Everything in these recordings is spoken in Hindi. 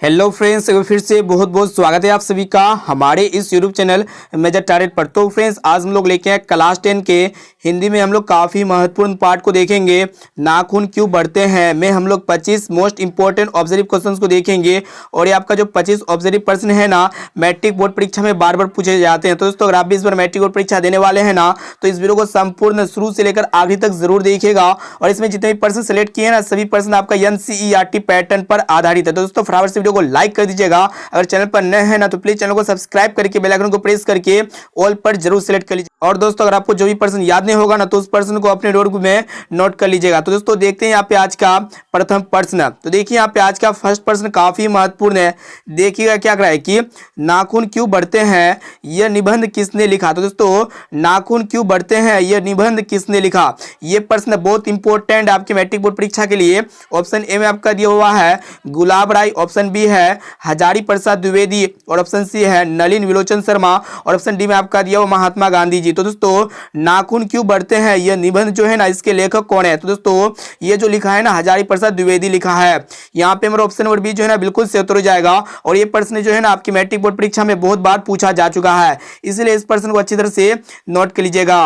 हेलो फ्रेंड्स, एक बार फिर से बहुत बहुत स्वागत है आप सभी का हमारे इस यूट्यूब चैनल मेजर टारगेट पर। तो फ्रेंड्स, आज हम लोग लेके आए क्लास 10 के हिंदी में हम लोग काफ़ी महत्वपूर्ण पार्ट को देखेंगे। नाखून क्यों बढ़ते हैं में हम लोग 25 मोस्ट इंपॉर्टेंट ऑब्जर्व क्वेश्चंस को देखेंगे। और ये आपका जो 25 ऑब्जर्व प्रश्न है ना, मैट्रिक बोर्ड परीक्षा में बार बार पूछे जाते हैं। तो दोस्तों, अगर आप भी इस बार मैट्रिक बोर्ड परीक्षा देने वाले हैं ना, तो इस वीडियो को संपूर्ण शुरू से लेकर आखिरी तक जरूर देखिएगा। और इसमें जितने भी प्रश्न सेलेक्ट किए हैं ना, सभी प्रश्न आपका NCERT पैटर्न पर आधारित है। तो दोस्तों, फटाफट से वीडियो को लाइक कर दीजिएगा। अगर चैनल पर नए हैं ना, तो प्लीज चैनल को सब्सक्राइब करके बेल आइकन को प्रेस करके ऑल पर जरूर सेलेक्ट कर लीजिए। और दोस्तों, अगर आपको जो भी प्रश्न याद नहीं होगा ना, तो उस प्रश्न को अपने नोटबुक में नोट कर लीजिएगा। तो दोस्तों, देखते हैं यहाँ पे आज का प्रथम प्रश्न। तो देखिए, यहाँ पे आज का फर्स्ट प्रश्न काफी महत्वपूर्ण है। देखिएगा क्या कह रहा है कि नाखून क्यों बढ़ते हैं, यह निबंध किसने लिखा। तो दोस्तों, नाखून क्यों बढ़ते हैं, यह निबंध किसने लिखा। यह प्रश्न बहुत इंपॉर्टेंट है आपके मैट्रिक बोर्ड परीक्षा के लिए। ऑप्शन ए में आपका दिया हुआ है गुलाब राय, ऑप्शन बी है हजारी प्रसाद द्विवेदी, और ऑप्शन सी है नलिन विलोचन शर्मा, और ऑप्शन डी में आपका दिया हुआ महात्मा गांधी जी। तो दोस्तों, नाखून क्यों बढ़ते हैं यह निबंध जो है ना, इसके लेखक कौन है। तो दोस्तों, ये जो लिखा है ना, हजारी प्रसाद द्विवेदी लिखा है। यहाँ पे मेरा ऑप्शन नंबर बी जो है ना, बिल्कुल से उत्तर हो जाएगा। और ये प्रश्न जो है ना, आपकी मैट्रिक बोर्ड परीक्षा में बहुत बार पूछा जा चुका है, इसलिए इस प्रश्न को अच्छी तरह से नोट कर लीजिएगा।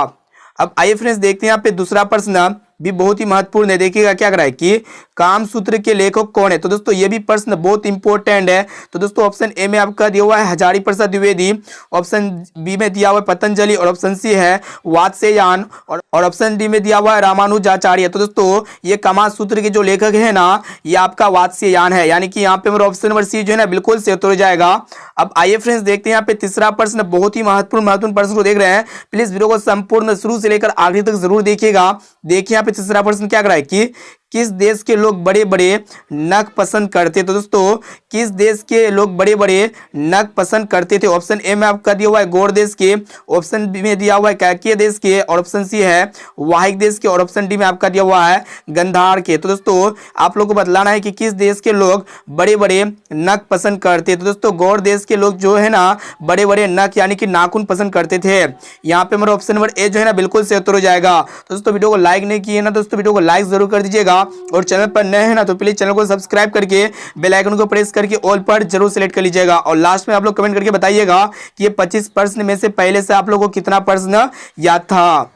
अब आइए फ्रेंड्स, देखते हैं यहाँ पे दूसरा प्रश्न भी बहुत ही महत्वपूर्ण है। देखिएगा क्या कर रहा है कि कामसूत्र के लेखक कौन है। तो दोस्तों, ये भी प्रश्न बहुत इंपॉर्टेंट है। तो दोस्तों, ऑप्शन ए में आपका दिया हुआ है हजारी प्रसाद द्विवेदी, ऑप्शन बी में दिया हुआ है पतंजलि, और ऑप्शन सी है वात्स्यायन, और ऑप्शन डी में दिया हुआ है रामानुजाचार्य। तो दोस्तों, ये कामसूत्र के जो लेखक है ना, ये आपका वात्स्यायन है, यानी कि यहाँ पे मेरा ऑप्शन नंबर सी जो है ना, बिल्कुल से उत्तर हो जाएगा। अब आइए फ्रेंड्स, देखते हैं यहाँ पे तीसरा प्रश्न। बहुत ही महत्वपूर्ण प्रश्न को देख रहे हैं। प्लीज वीडियो को संपूर्ण शुरू से लेकर आखिरी तक जरूर देखिएगा। देखिए तीसरा प्रश्न क्या कर रहा है कि किस देश के लोग बड़े बड़े नख पसंद करते। तो दोस्तों, किस देश के लोग बड़े बड़े नख पसंद करते थे। ऑप्शन ए में आपका दिया हुआ है गौड़ देश के, ऑप्शन बी में दिया हुआ है कैकेय देश के, और ऑप्शन सी है वाहिक देश के, और ऑप्शन डी में आपका दिया हुआ है गंधार के। तो दोस्तों, आप लोग को बतलाना है कि किस देश के लोग बड़े बड़े नख पसंद करते। तो दोस्तों, गौड़ देश के लोग जो है ना, बड़े बड़े नख यानी कि नाखून पसंद करते थे। यहाँ पे मेरा ऑप्शन नंबर ए जो है ना, बिल्कुल से उत्तर हो जाएगा। तो दोस्तों, वीडियो को लाइक नहीं किए ना, दोस्तों वीडियो को लाइक जरूर कर दीजिएगा। और चैनल पर नए हैं ना, तो प्लीज चैनल को सब्सक्राइब करके बेल आइकन को प्रेस करके ऑल पर जरूर सेलेक्ट कर लीजिएगा। और लास्ट में आप लोग कमेंट करके बताइएगा कि ये 25 प्रश्न में से पहले से आप लोगों को कितना प्रश्न याद था।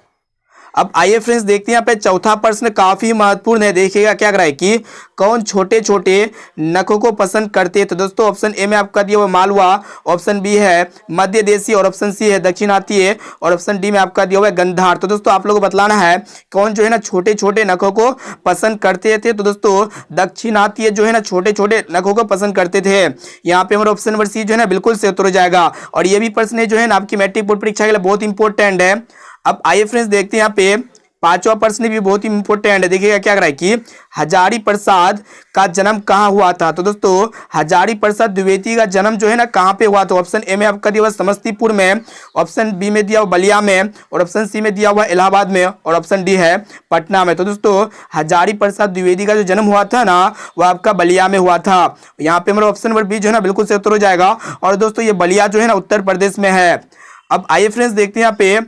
अब आइए फ्रेंड्स, देखते हैं यहाँ पे चौथा प्रश्न काफी महत्वपूर्ण है। देखिएगा क्या कर रहा है कि कौन छोटे छोटे नखों को पसंद करते। तो दोस्तों, ऑप्शन ए में आपका दिया हुआ मालवा, ऑप्शन बी है मध्य देशी, और ऑप्शन सी है दक्षिणातीय, और ऑप्शन डी में आपका दिया हुआ है गंधार। तो दोस्तों, आप लोगों को बतलाना है कौन जो है ना, छोटे छोटे नखों को पसंद करते थे। तो दोस्तों, दक्षिणातीय जो है ना, छोटे छोटे नखों को पसंद करते थे। यहाँ पे हमारा ऑप्शन नंबर सी जो है ना, बिल्कुल से उत्तर हो जाएगा। और ये भी प्रश्न जो है ना, आपकी मैट्रिक बोर्ड परीक्षा के लिए बहुत इंपॉर्टेंट है। अब आइए फ्रेंड्स, देखते हैं यहाँ पे पांचवा प्रश्न भी बहुत ही इंपॉर्टेंट है। देखिएगा क्या कर रहा है कि हजारी प्रसाद का जन्म कहाँ हुआ था। तो दोस्तों, हजारी प्रसाद द्विवेदी का जन्म जो है ना, कहाँ पे हुआ था। ऑप्शन ए में आपका दिया हुआ समस्तीपुर में, ऑप्शन बी में दिया हुआ बलिया में, और ऑप्शन सी में दिया हुआ इलाहाबाद में, और ऑप्शन डी है पटना में। तो दोस्तों, हजारी प्रसाद द्विवेदी का जो जन्म हुआ था ना, वो आपका बलिया में हुआ था। यहाँ पे मेरा ऑप्शन नंबर बी जो है ना, बिल्कुल से उत्तर हो जाएगा। और दोस्तों, ये बलिया जो है ना, उत्तर प्रदेश में है। अब आइए फ्रेंड्स, देखते हैं यहाँ पे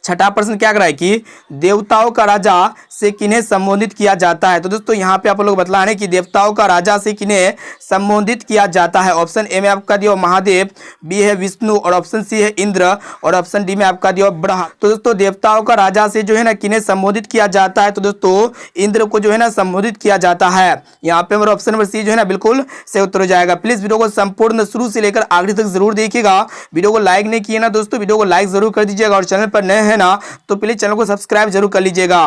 छठा प्रश्न क्या कर रहा है कि देवताओं का राजा से किन्हें संबोधित किया जाता है। तो दोस्तों, यहाँ पे आप लोग बतलाने कि देवताओं का राजा से किन्हें संबोधित किया जाता है। ऑप्शन ए में आपका दिया महादेव, बी है विष्णु, और ऑप्शन सी है इंद्र, और ऑप्शन डी में आपका दिया ब्रह्मा। तो दोस्तों, देवताओं का राजा से जो है ना, किन्हें संबोधित किया जाता है। तो दोस्तों, इंद्र को जो है ना, संबोधित किया जाता है। यहाँ पे मेरा ऑप्शन नंबर सी जो है ना, बिल्कुल से उत्तर हो जाएगा। प्लीज वीडियो को संपूर्ण शुरू से लेकर आखिरी तक जरूर देखिएगा। वीडियो को लाइक नहीं किए ना, दोस्तों वीडियो को लाइक जरूर कर दीजिएगा। और चैनल पर नए हैं ना, तो प्लीज चैनल को सब्सक्राइब जरूर कर लीजिएगा।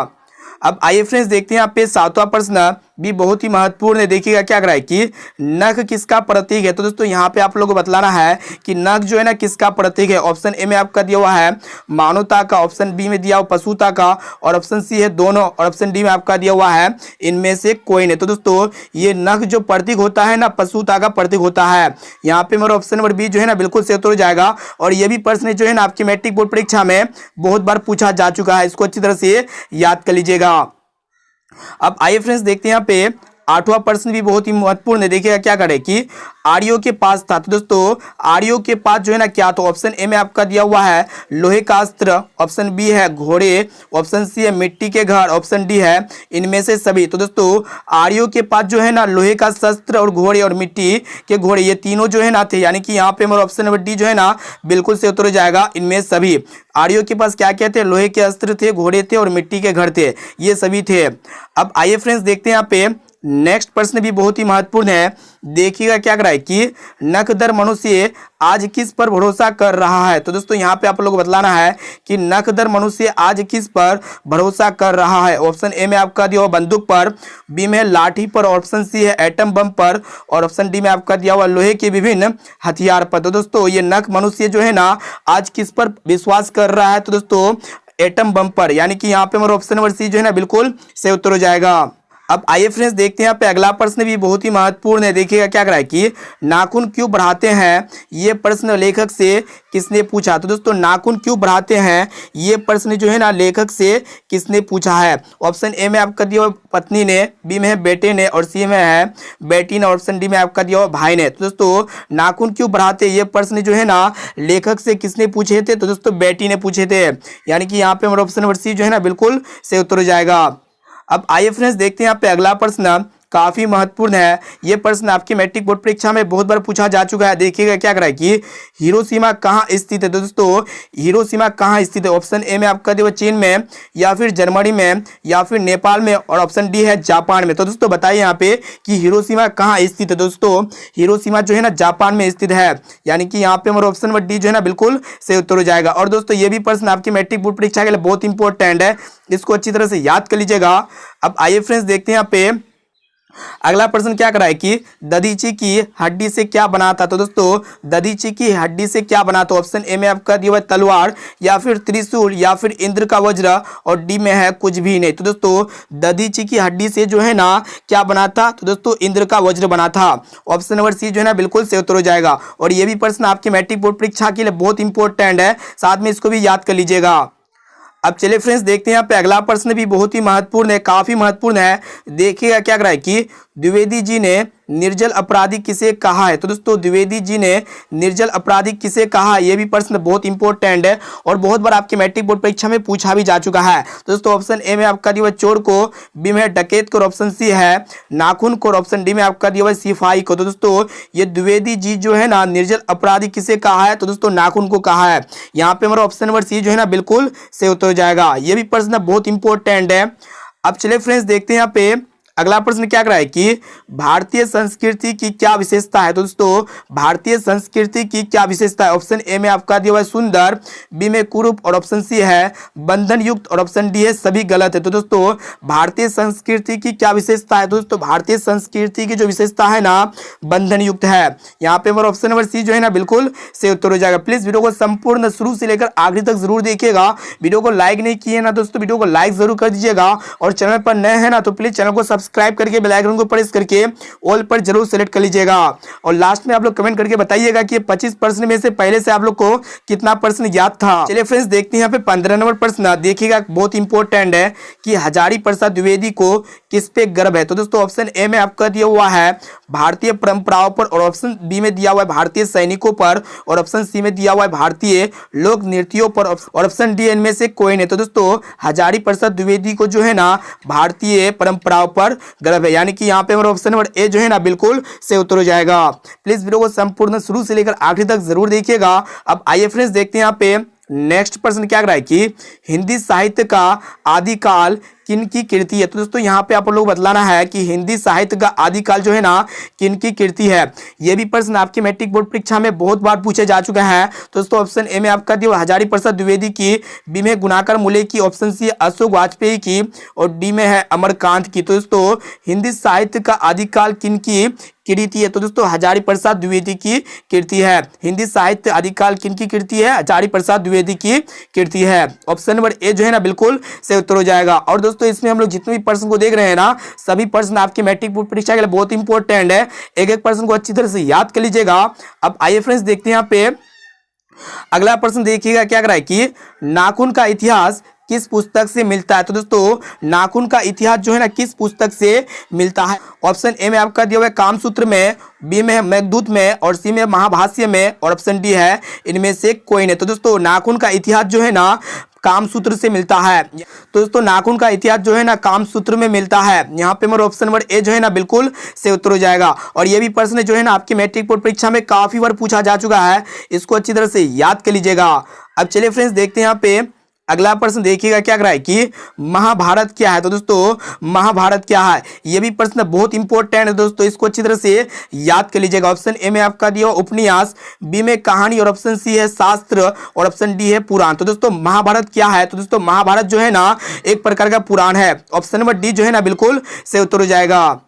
अब आइए फ्रेंड्स, देखते हैं यहाँ पे सातवां प्रश्न भी बहुत ही महत्वपूर्ण है। देखिएगा क्या कर रहा है कि नख किसका प्रतीक है। तो दोस्तों, यहाँ पे आप लोगों को बतलाना है कि नख जो है ना, किसका प्रतीक है। ऑप्शन ए में आपका दिया हुआ है मानवता का, ऑप्शन बी में दिया हुआ पशुता का, और ऑप्शन सी है दोनों, और ऑप्शन डी में आपका दिया हुआ है इनमें से कोई नहीं। तो दोस्तों, ये नख जो प्रतीक होता है ना, पशुता का प्रतीक होता है। यहाँ पे मेरा ऑप्शन नंबर बी जो है ना, बिल्कुल से उत्तर हो जाएगा। और ये भी प्रश्न जो है ना, आपकी मैट्रिक बोर्ड परीक्षा में बहुत बार पूछा जा चुका है, इसको अच्छी तरह से याद कर लीजिएगा। अब आइए फ्रेंड्स, देखते हैं यहाँ पे आठवां प्रश्न भी बहुत ही महत्वपूर्ण है, देखिएगा क्या करे कि आर्यों के पास था। तो दोस्तों आर्यों के पास जो है ना क्या, तो ऑप्शन ए में आपका दिया हुआ है लोहे का अस्त्र, ऑप्शन बी है घोड़े, ऑप्शन सी है मिट्टी के घर, ऑप्शन डी है इनमें से सभी। तो दोस्तों आर्यों के पास जो है ना लोहे का शस्त्र और घोड़े और मिट्टी के घोड़े, ये तीनों जो है ना थे, यानी कि यहाँ पे हमारा ऑप्शन नंबर डी जो है ना बिल्कुल से उत्तर हो जाएगा इनमें सभी। आर्यों के पास क्या क्या थे, लोहे के अस्त्र थे, घोड़े थे और मिट्टी के घर थे, ये सभी थे। अब आइए फ्रेंड्स देखते हैं यहाँ पे नेक्स्ट प्रश्न भी बहुत ही महत्वपूर्ण है, देखिएगा क्या कर रहा है कि नखदर मनुष्य आज किस पर भरोसा कर रहा है। तो दोस्तों यहाँ पे आप लोग को बतलाना है कि नखदर मनुष्य आज किस पर भरोसा कर रहा है। ऑप्शन ए में आपका दिया हुआ बंदूक पर, बी में लाठी पर, ऑप्शन सी है एटम बम पर, और ऑप्शन डी में आपका दिया हुआ लोहे के विभिन्न हथियार पर। तो दोस्तों ये नख मनुष्य जो है ना आज किस पर विश्वास कर रहा है, तो दोस्तों एटम बम पर, यानी कि यहाँ पे हमारा ऑप्शन नंबर सी जो है ना बिल्कुल सही उत्तर हो जाएगा। अब आइए फ्रेंड्स देखते हैं यहाँ पे अगला प्रश्न भी बहुत ही महत्वपूर्ण है, देखिएगा क्या कर रहा है कि नाखून क्यों बढ़ाते हैं, ये प्रश्न लेखक से किसने पूछा। तो दोस्तों नाखून क्यों बढ़ाते हैं, ये प्रश्न जो है ना लेखक से किसने पूछा है। ऑप्शन ए में आपका दिया हुआ पत्नी ने, बी में है बेटे ने, और सी में है बेटी ने, ऑप्शन डी में आपका दिया हुआ भाई ने। तो दोस्तों नाखून क्यों बढ़ाते, ये प्रश्न जो है ना लेखक से किसने पूछे थे, तो दोस्तों बेटी ने पूछे थे, यानी कि यहाँ पे हमारा ऑप्शन नंबर सी जो है ना बिल्कुल सही उत्तर हो जाएगा। अब आइए फ्रेंड्स देखते हैं यहाँ पे अगला प्रश्न, काफी महत्वपूर्ण है। ये प्रश्न आपकी मैट्रिक बोर्ड परीक्षा में बहुत बार पूछा जा चुका है, देखिएगा क्या कर रहा है कि हिरोशिमा कहाँ स्थित है। तो दोस्तों हिरोशिमा कहाँ स्थित है, ऑप्शन ए में आपका दिया चीन में, या फिर जर्मनी में, या फिर नेपाल में, और ऑप्शन डी है जापान में। तो दोस्तों बताइए यहाँ पे कि हिरोशिमा कहाँ स्थित है। दोस्तों हिरोशिमा जो है ना जापान में स्थित है, यानी कि यहाँ पे हमारा ऑप्शन नंबर डी जो है ना बिल्कुल सही उत्तर हो जाएगा। और दोस्तों ये भी प्रश्न आपकी मैट्रिक बोर्ड परीक्षा के लिए बहुत इंपॉर्टेंट है, इसको अच्छी तरह से याद कर लीजिएगा। अब आइए फ्रेंड्स देखते हैं यहाँ पे अगला प्रश्न क्या कराए कि दधीची की हड्डी से क्या बना था। तो दोस्तों दधीची की हड्डी से क्या बना था, ऑप्शन ए में आपका दिया हुआ तलवार, या फिर त्रिशूल, या फिर इंद्र का वज्र, और डी में है कुछ भी नहीं। तो दोस्तों दधीची की हड्डी से जो है ना क्या बना था, तो दोस्तों इंद्र का वज्र बना था, ऑप्शन नंबर सी जो है ना बिल्कुल सही उत्तर हो जाएगा। और ये भी प्रश्न आपके मैट्रिक बोर्ड परीक्षा के लिए बहुत इंपॉर्टेंट है, साथ में इसको भी याद कर लीजिएगा। अब चलिए फ्रेंड्स देखते हैं यहाँ पे अगला प्रश्न भी बहुत ही महत्वपूर्ण है, काफी महत्वपूर्ण है, देखिएगा क्या कर रहा है कि द्विवेदी जी ने निर्जल अपराधी किसे कहा है। तो दोस्तों द्विवेदी जी ने निर्जल अपराधी किसे कहा, यह भी प्रश्न बहुत इंपॉर्टेंट है और बहुत बार आपके मैट्रिक बोर्ड परीक्षा में पूछा भी जा चुका है। तो दोस्तों ऑप्शन ए में आपका दिया हुआ चोर को, बी में डकैत को, ऑप्शन सी है नाखून को, ऑप्शन डी में आपका दिया हुआ सिपाही को। तो दोस्तों ये द्विवेदी जी जो है ना निर्जल अपराधी किसे कहा है, तो दोस्तों नाखून को कहा है। यहाँ पे हमारा ऑप्शन नंबर सी जो है ना बिल्कुल सही उत्तर हो जाएगा। ये भी प्रश्न बहुत इंपॉर्टेंट है। अब चलिए फ्रेंड्स देखते हैं यहाँ पे अगला प्रश्न क्या कर रहा है कि भारतीय संस्कृति की क्या विशेषता है। तो दोस्तों भारतीय संस्कृति की क्या विशेषता है, ऑप्शन ए में आपका दिया हुआ है सुंदर, बी में कुरूप, और ऑप्शन सी है बंधन युक्त, और ऑप्शन डी है सभी गलत है। तो दोस्तों भारतीय संस्कृति की क्या विशेषता है, दोस्तों भारतीय संस्कृति की जो विशेषता है ना बंधन युक्त है। यहाँ पे हमारा ऑप्शन नंबर सी जो है ना बिल्कुल सही उत्तर हो जाएगा। प्लीज वीडियो को संपूर्ण शुरू से लेकर आखिरी तक जरूर देखिएगा। वीडियो को लाइक नहीं किए ना दोस्तों, वीडियो को लाइक जरूर कर दीजिएगा, और चैनल पर नए हैं ना तो प्लीज चैनल को सब्सक्राइब करके बेल आइकन को प्रेस करके ऑल पर जरूर सेलेक्ट कर लीजिएगा। और लास्ट में आप लोग कमेंट करके बताइएगा कि 25 प्रश्न में से पहले से आप लोग को कितना प्रश्न याद था। चलिए फ्रेंड्स देखते हैं यहाँ पे 15 नंबर प्रश्न, देखिएगा बहुत इंपॉर्टेंट है कि हजारी प्रसाद द्विवेदी को किस पे गर्व है। तो दोस्तों ऑप्शन ए में आपका दिया हुआ है भारतीय परंपराओं पर, और ऑप्शन बी में दिया हुआ है भारतीय सैनिकों पर, और ऑप्शन सी में दिया हुआ है भारतीय लोक नृत्यों पर, और ऑप्शन डी इनमें से कोई नहीं। तो दोस्तों हजारी प्रसाद द्विवेदी को जो है ना भारतीय परंपराओं पर गर्व है, यानी कि यहाँ पे हमारा ऑप्शन नंबर ए जो है ना बिल्कुल सही उत्तर हो जाएगा। प्लीज वीडियो को संपूर्ण शुरू से लेकर आखिरी तक जरूर देखिएगा। अब आइए फ्रेंड्स देखते हैं यहाँ पे नेक्स्ट प्रश्न क्या कर रहा है कि हिंदी साहित्य का आदिकाल किनकी कृति है। तो दोस्तों यहाँ पे आप लोग बताना है कि हिंदी साहित्य का आदिकाल जो है ना किनकी कृति है। ये भी प्रश्न आपके मैट्रिक बोर्ड परीक्षा में बहुत बार पूछे जा चुके हैं। तो दोस्तों ऑप्शन ए में आपका दिया हजारी प्रसाद द्विवेदी की, बी में गुणाकर मूले की, ऑप्शन सी अशोक वाजपेयी की, और डी में है अमरकांत की। तो दोस्तों हिंदी साहित्य का आदिकाल किनकी कृति है, तो दोस्तों हजारी प्रसाद द्विवेदी की कृति है। हिंदी साहित्य आदिकाल किनकी कृति है, हजारी प्रसाद द्विवेदी की कृति है। ऑप्शन नंबर ए जो है ना बिल्कुल सही उत्तर हो जाएगा। और दोस्तों इसमें हम लोग जितने भी प्रश्न को देख रहे हैं ना सभी प्रश्न आपके मैट्रिक बोर्ड परीक्षा के लिए बहुत इंपॉर्टेंट है, एक एक प्रश्न को अच्छी तरह से याद कर लीजिएगा। अब आइए फ्रेंड्स देखते हैं यहाँ पे अगला प्रश्न, देखिएगा क्या कर रहा है कि नाखून का इतिहास किस पुस्तक से मिलता है? तो दोस्तों नाखून का इतिहास जो है ना किस पुस्तक से मिलता है? ऑप्शन ए में आपका दिया हुआ है कामसूत्र में, बी में है मेघदूत में, और सी में महाभाष्य में, और ऑप्शन डी है इनमें से कोई नहीं। तो दोस्तों नाखून का इतिहास जो है ना कामसूत्र से मिलता है। तो दोस्तों नाखून का इतिहास जो है ना कामसूत्र में मिलता है। यहाँ पे मेरा ऑप्शन नंबर ए जो है ना बिल्कुल से उत्तर हो जाएगा। और ये भी प्रश्न जो है ना आपकी मैट्रिक बोर्ड परीक्षा में काफी बार पूछा जा चुका है, इसको अच्छी तरह से याद कर लीजिएगा। अब चलिए फ्रेंड्स देखते हैं यहाँ पे अगला प्रश्न, देखिएगा क्या कह रहा है कि महाभारत क्या है? तो दोस्तों महाभारत क्या है, ये भी प्रश्न बहुत इंपॉर्टेंट है दोस्तों, इसको अच्छी तरह से याद कर लीजिएगा। ऑप्शन ए में आपका दिया उपन्यास, बी में कहानी, और ऑप्शन सी है शास्त्र, और ऑप्शन डी है पुराण। तो दोस्तों महाभारत क्या है? तो दोस्तों महाभारत जो है ना एक प्रकार का पुराण है। ऑप्शन नंबर डी जो है ना बिल्कुल से उत्तर हो जाएगा।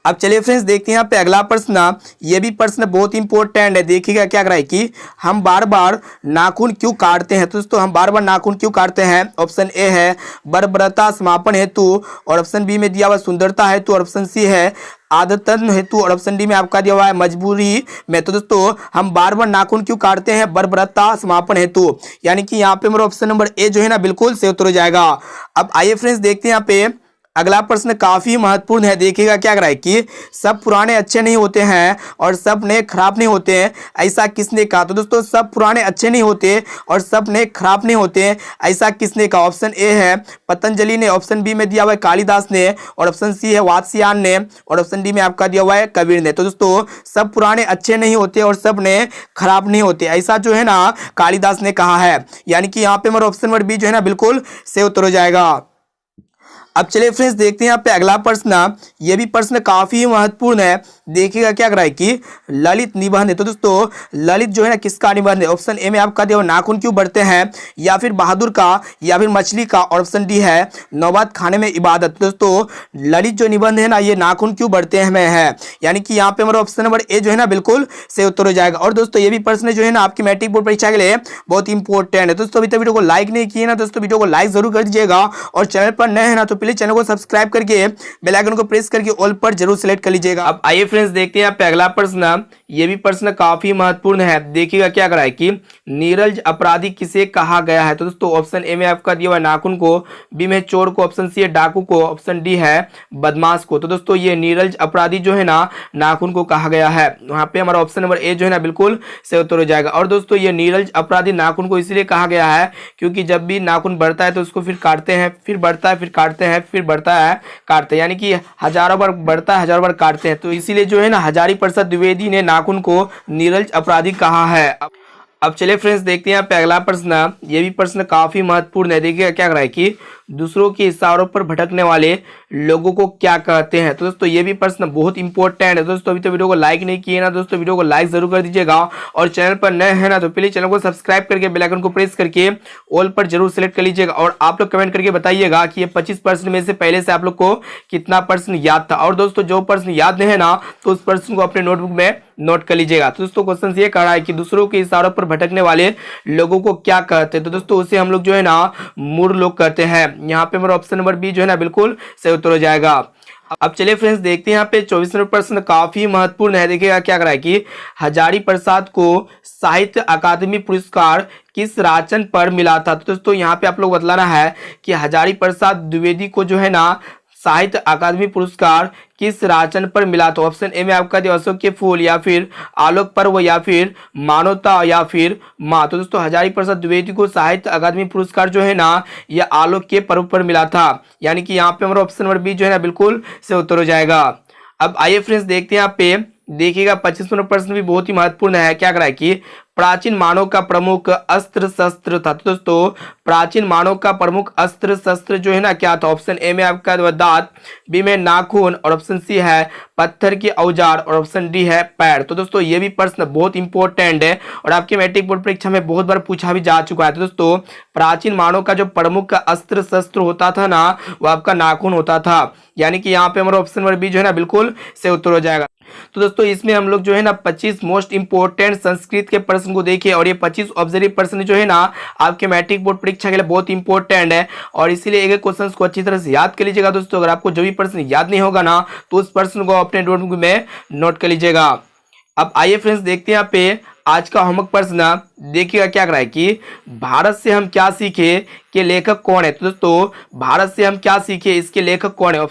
अब चलिए फ्रेंड्स देखते हैं यहाँ पे अगला प्रश्न, ये भी प्रश्न बहुत इंपॉर्टेंट है। देखिएगा क्या कह रहा है कि हम बार बार नाखून क्यों काटते हैं? तो दोस्तों हम बार बार नाखून क्यों काटते हैं? ऑप्शन ए है बर्बरता समापन हेतु, और ऑप्शन बी में दिया हुआ सुंदरता हेतु, और ऑप्शन सी है आदतन हेतु, और ऑप्शन डी में आपका दिया हुआ है मजबूरी में। तो दोस्तों हम बार बार नाखून क्यों काटते हैं? बर्बरता समापन हेतु, यानी कि यहाँ पे मेरा ऑप्शन नंबर ए जो है ना बिल्कुल से उत्तर हो जाएगा। अब आइए फ्रेंड्स देखते हैं यहाँ पे अगला प्रश्न, काफी महत्वपूर्ण है। देखिएगा क्या कह रहा है कि सब पुराने अच्छे नहीं होते हैं और सब नए खराब नहीं होते हैं, ऐसा किसने कहा? तो दोस्तों सब पुराने अच्छे नहीं होते और सब नए खराब नहीं होते हैं, ऐसा किसने कहा? ऑप्शन ए है पतंजलि ने, ऑप्शन बी में दिया हुआ है कालिदास ने, और ऑप्शन सी है वात्स्यायन ने, और ऑप्शन डी में आपका दिया हुआ है कबीर ने। तो दोस्तों सब पुराने अच्छे नहीं होते और सब नए खराब नहीं होते, ऐसा जो है ना कालिदास ने कहा है, यानी कि यहाँ पे मेरा ऑप्शन नंबर बी जो है ना बिल्कुल से उत्तर हो जाएगा। अब चलिए फ्रेंड्स देखते हैं यहाँ पे अगला प्रश्न, ये भी प्रश्न काफी महत्वपूर्ण है। देखिएगा क्या कर रहा है कि ललित निबंध है। तो दोस्तों ललित जो है ना किसका निबंध है? ऑप्शन ए में आपका दिया नाखून क्यों बढ़ते हैं, या फिर बहादुर का, या फिर मछली का, और ऑप्शन डी है नौबत खाने में इबादत। तो दोस्तों ललित जो निबंध है ना ये नाखून क्यों बढ़ते हैं में है, यानी कि यहाँ पे हमारा ऑप्शन नंबर ए जो है ना बिल्कुल से उत्तर हो जाएगा। और दोस्तों ये भी प्रश्न जो है ना आपकी मैट्रिक बोर्ड परीक्षा के लिए बहुत इंपॉर्टेंट है। दोस्तों अभी तक वीडियो को लाइक नहीं किए ना दोस्तों वीडियो को लाइक जरूर कर दीजिएगा, और चैनल पर नए हैं ना तो प्लीज चैनल को सब्सक्राइब करके बेल आइकन को प्रेस करके ऑल पर जरूर सेलेक्ट कर लीजिएगा। अब आइए फ्रेंड्स देखते हैं यहाँ पे अगला प्रश्न, ये भी प्रश्न काफी महत्वपूर्ण है। देखिएगा क्या कर रहा है कि नीरज अपराधी किसे कहा गया है? तो दोस्तों ऑप्शन ए में आपका दिया हुआ नाखून को, बी में चोर को, ऑप्शन सी है डाकू को, ऑप्शन डी है बदमाश को। तो दोस्तों ये नीरज अपराधी जो है ना नाखून को कहा गया है, वहां पे हमारा ऑप्शन नंबर ए जो है ना बिल्कुल से उत्तर हो जाएगा। और दोस्तों ये नीरज अपराधी नाखून को इसलिए कहा गया है क्योंकि जब भी नाखून बढ़ता है तो उसको फिर काटते हैं, फिर बढ़ता है, फिर काटते हैं, फिर बढ़ता है काटते हैं, यानी कि हजारों बार बढ़ता है हजारों बार काटते हैं, तो इसीलिए जो है ना हजारी प्रसाद द्विवेदी ने नाखून को नीरज अपराधी कहा है। अब चलिए फ्रेंड्स देखते हैं यहाँ पे अगला प्रश्न, ये भी प्रश्न काफी महत्वपूर्ण है। देखिए क्या कर रहा है कि दूसरों के इशारों पर भटकने वाले लोगों को क्या कहते हैं? तो दोस्तों ये भी प्रश्न बहुत इंपॉर्टेंट है। दोस्तों अभी तो वीडियो को लाइक नहीं किए ना दोस्तों वीडियो को लाइक जरूर कर दीजिएगा, और चैनल पर नए हैं ना तो प्लीज चैनल को सब्सक्राइब करके बेल आइकन को प्रेस करके ऑल पर जरूर सेलेक्ट कर लीजिएगा। और आप लोग कमेंट करके बताइएगा कि ये 25 प्रश्न में से पहले से आप लोग को कितना प्रश्न याद था। और दोस्तों जो प्रश्न याद नहीं है ना तो उस प्रश्न को अपने नोटबुक में नोट कर लीजिएगा। तो दोस्तों क्वेश्चन ये कह रहा है कि दूसरों के इशारों पर भटकने वाले लोगों को क्या कहते हैं? तो दोस्तों उसे हम लोग जो है ना मूर्ख लोग कहते हैं। यहाँ पे मेरा ऑप्शन नंबर बी जो है ना बिल्कुल सही उत्तर हो जाएगा। अब चलिए फ्रेंड्स देखते हैं यहाँ पे 24 नंबर प्रश्न काफी महत्वपूर्ण है। देखिएगा क्या कर रहा है कि हजारी प्रसाद को साहित्य अकादमी पुरस्कार किस राचन पर मिला था? तो दोस्तों यहाँ पे आप लोग बतलाना है कि हजारी प्रसाद द्विवेदी को जो है ना साहित्य अकादमी पुरस्कार किस राचन पर मिला? तो ऑप्शन ए में आपका दिया अशोक के फूल, या फिर आलोक पर्व, या फिर मानवता, या फिर माँ। तो दोस्तों हजारी प्रसाद द्विवेदी को साहित्य अकादमी पुरस्कार जो है ना यह आलोक के पर्व पर मिला था, यानी कि यहाँ पे हमारा ऑप्शन नंबर बी जो है ना बिल्कुल से उत्तर हो जाएगा। अब आइए फ्रेंड्स देखते हैं यहाँ पे, देखिएगा 25 नंबर प्रश्न भी बहुत ही महत्वपूर्ण है। क्या कह रहा है कि प्राचीन मानव का प्रमुख अस्त्र शस्त्र था? तो दोस्तों प्राचीन मानव का प्रमुख अस्त्र शस्त्र जो है ना क्या था? ऑप्शन ए में आपका दांत, बी में नाखून, और ऑप्शन सी है पत्थर के औजार, और ऑप्शन डी है पैर। तो दोस्तों ये भी प्रश्न बहुत इंपॉर्टेंट है और आपके मैट्रिक बोर्ड परीक्षा में बहुत बार पूछा भी जा चुका है। तो दोस्तों प्राचीन मानव का जो प्रमुख अस्त्र शस्त्र होता था ना वो आपका नाखून होता था, यानी कि यहाँ पे हमारा ऑप्शन नंबर बी जो है ना बिल्कुल से उत्तर हो जाएगा। तो दोस्तों इसमें हम लोग जो है ना 25 मोस्ट इंपोर्टेंट संस्कृत के प्रश्न को देखिए, और ये 25 ऑब्जर्व प्रश्न जो है ना आपके मैट्रिक बोर्ड परीक्षा के लिए बहुत इंपॉर्टेंट है, और इसीलिए एक एक क्वेश्चन को अच्छी तरह से याद कर लीजिएगा दोस्तों। अगर आपको जो भी प्रश्न याद नहीं होगा ना तो उस प्रश्न को अपने नोटबुक में नोट कर लीजिएगा। अब आइए फ्रेंड्स देखते हैं यहाँ पे आज का होमवर्क प्रश्न देखिएगा क्या करा है कि भारत से हम क्या सीखे के लेखक कौन है। तो दोस्तों भारत से हम क्या सीखे इसके लेखक कौन है।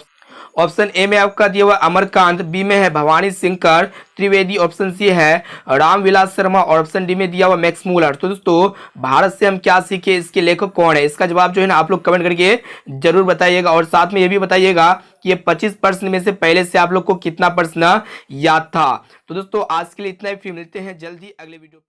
ऑप्शन ए में आपका दिया हुआ अमरकांत, बी में है भवानी शंकर त्रिवेदी, ऑप्शन सी है रामविलास शर्मा और ऑप्शन डी में दिया हुआ मैक्स मूलर। तो दोस्तों भारत से हम क्या सीखे इसके लेखक कौन है, इसका जवाब जो है ना आप लोग कमेंट करके जरूर बताइएगा। और साथ में ये भी बताइएगा कि ये 25 प्रश्न में से पहले से आप लोग को कितना प्रश्न याद था। तो दोस्तों आज के लिए इतना ही, फिर मिलते हैं जल्दी अगले वीडियो पे।